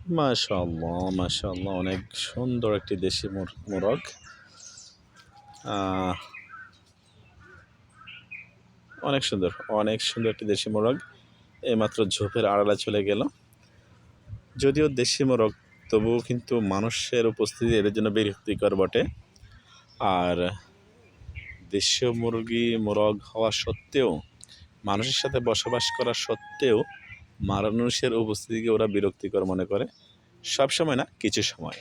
মাশাআল্লাহ, মাশাআল্লাহ, অনেক সুন্দর একটি দেশি মোরগ। আহ, অনেক সুন্দর, অনেক সুন্দর একটি দেশি মোরগ এইমাত্র ঝোপের আড়ালে চলে গেল। যদিও দেশি মোরগ, তবুও কিন্তু মানুষের উপস্থিতি এদের জন্য বিরক্তিকর বটে। আর দেশীয় মোরগ হওয়া সত্ত্বেও, মানুষের সাথে বসবাস করা সত্ত্বেও মানুষের উপস্থিতিকে ওরা বিরক্তিকর মনে করে। সব সময় না, কিছু সময়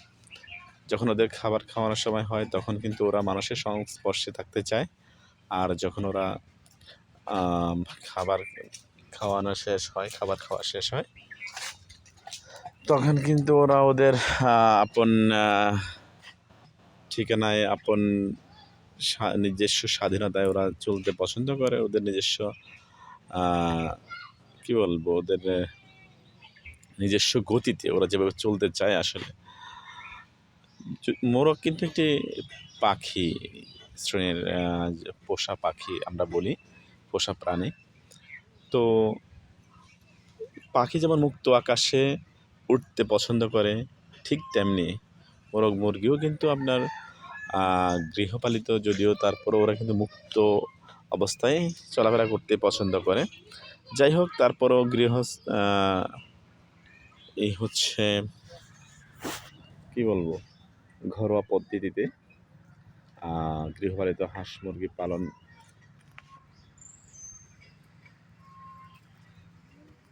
যখন ওদের খাবার খাওয়ানোর সময় হয় তখন কিন্তু ওরা মানুষের সংস্পর্শে থাকতে চায়। আর যখন ওরা খাবার খাবার খাওয়া শেষ হয়, তখন কিন্তু ওরা ওদের আপন ঠিকানায়, আপন নিজস্ব স্বাধীনতায় ওরা চলতে পছন্দ করে। ওদের নিজস্ব কি বলবো, ওদের নিজস্ব গতিতে ওরা যেভাবে চলতে চায়। আসলে মোরগ কিন্তু একটি পাখি শ্রেণীর, পোষা পাখি আমরা বলি, পোষা প্রাণী। তো পাখি যেমন মুক্ত আকাশে উঠতে পছন্দ করে, ঠিক তেমনি মোরগ মুরগিও কিন্তু আপনার গৃহপালিত, যদিও তারপরে ওরা কিন্তু মুক্ত অবস্থায় চলাফেরা করতে পছন্দ করে। যাই হোক, তারপরও এই হচ্ছে কি বলবো, ঘরোয়া পদ্ধতিতে গৃহপালিত হাঁস মুরগি পালন